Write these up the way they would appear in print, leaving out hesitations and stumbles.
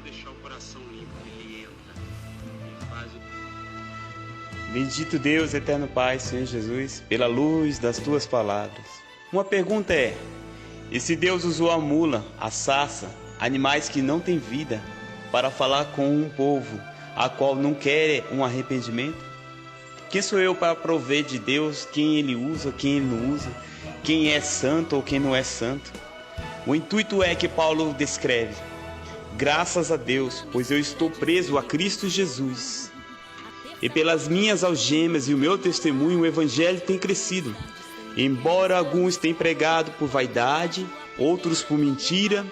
deixar o coração limpo, ele entra e faz o... Bendito Deus, eterno Pai, Senhor Jesus, pela luz das tuas palavras. Uma pergunta é: e se Deus usou a mula, a sarça, animais que não têm vida, para falar com um povo a qual não quer um arrependimento? Quem sou eu para prover de Deus quem Ele usa, quem Ele não usa, quem é santo ou quem não é santo? O intuito é que Paulo descreve: graças a Deus, pois eu estou preso a Cristo Jesus. E pelas minhas algemas e o meu testemunho, o Evangelho tem crescido. Embora alguns tenham pregado por vaidade, outros por mentira,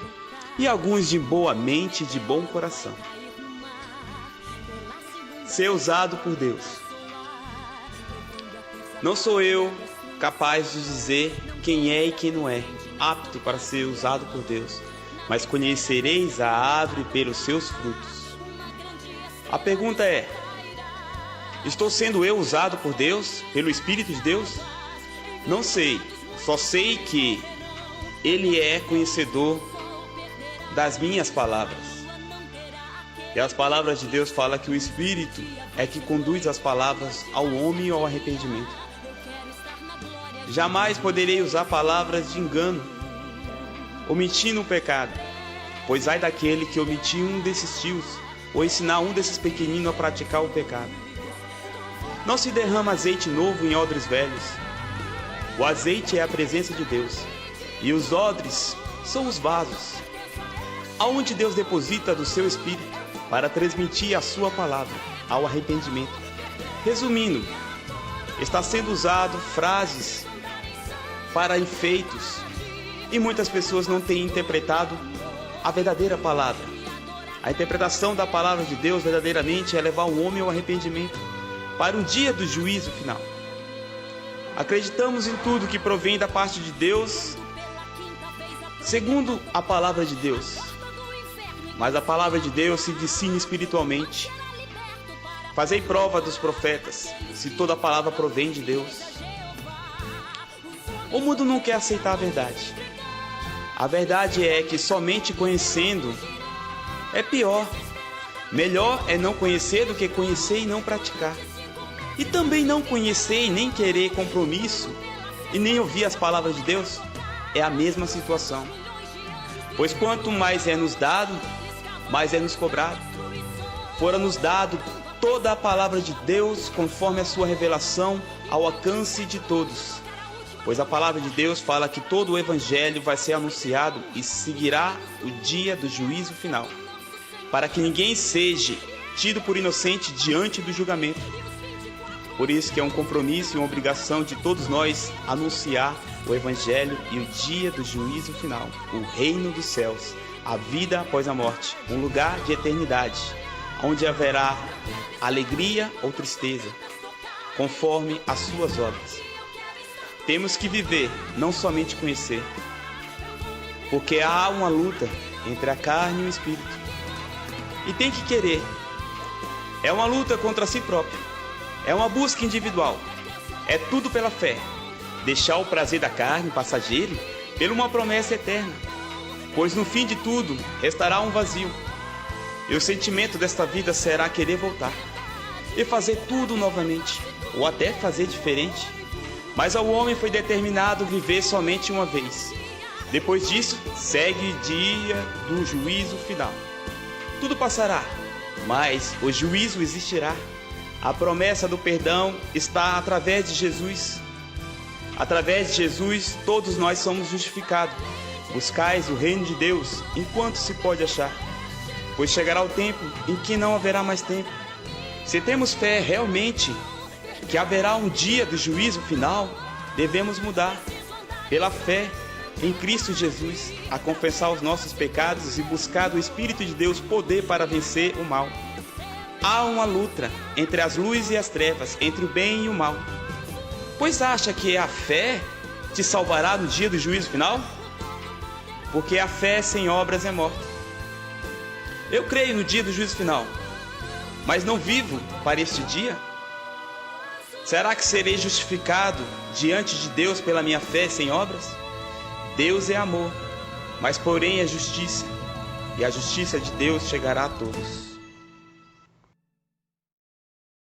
e alguns de boa mente e de bom coração. Ser usado por Deus. Não sou eu capaz de dizer quem é e quem não é apto para ser usado por Deus, mas conhecereis a árvore pelos seus frutos. A pergunta é: estou sendo eu usado por Deus, pelo Espírito de Deus? Não sei, só sei que Ele é conhecedor das minhas palavras. E as palavras de Deus falam que o Espírito é que conduz as palavras ao homem ao arrependimento. Jamais poderei usar palavras de engano, omitindo o pecado, pois ai daquele que omitir um desses tios, ou ensinar um desses pequeninos a praticar o pecado. Não se derrama azeite novo em odres velhos. O azeite é a presença de Deus, e os odres são os vasos, aonde Deus deposita do seu Espírito para transmitir a sua palavra ao arrependimento. Resumindo, está sendo usado frases para enfeitos, e muitas pessoas não têm interpretado a verdadeira palavra. A interpretação da palavra de Deus verdadeiramente é levar o homem ao arrependimento para o dia do juízo final. Acreditamos em tudo que provém da parte de Deus, segundo a palavra de Deus. Mas a palavra de Deus se discerne espiritualmente. Fazei prova dos profetas, se toda a palavra provém de Deus. O mundo não quer aceitar a verdade. A verdade é que somente conhecendo é pior. Melhor é não conhecer do que conhecer e não praticar. E também não conhecer e nem querer compromisso e nem ouvir as palavras de Deus é a mesma situação. Pois quanto mais é nos dado, mais é nos cobrado. Fora nos dado toda a palavra de Deus conforme a sua revelação ao alcance de todos. Pois a palavra de Deus fala que todo o Evangelho vai ser anunciado e seguirá o dia do juízo final, para que ninguém seja tido por inocente diante do julgamento. Por isso que é um compromisso e uma obrigação de todos nós anunciar o Evangelho e o dia do juízo final, o reino dos céus, a vida após a morte, um lugar de eternidade, onde haverá alegria ou tristeza, conforme as suas obras. Temos que viver, não somente conhecer, porque há uma luta entre a carne e o espírito, e tem que querer. É uma luta contra si próprio, é uma busca individual, é tudo pela fé, deixar o prazer da carne passageiro por uma promessa eterna, pois no fim de tudo restará um vazio, e o sentimento desta vida será querer voltar e fazer tudo novamente, ou até fazer diferente. Mas ao homem foi determinado viver somente uma vez. Depois disso, segue o dia do juízo final. Tudo passará, mas o juízo existirá. A promessa do perdão está através de Jesus. Através de Jesus, todos nós somos justificados. Buscais o reino de Deus enquanto se pode achar, pois chegará o tempo em que não haverá mais tempo. Se temos fé realmente que haverá um dia do juízo final, devemos mudar pela fé em Cristo Jesus, a confessar os nossos pecados e buscar do Espírito de Deus poder para vencer o mal. Há uma luta entre as luzes e as trevas, entre o bem e o mal. Pois acha que a fé te salvará no dia do juízo final? Porque a fé sem obras é morta. Eu creio no dia do juízo final, mas não vivo para este dia. Será que serei justificado diante de Deus pela minha fé sem obras? Deus é amor, mas porém é justiça. e a justiça de Deus chegará a todos.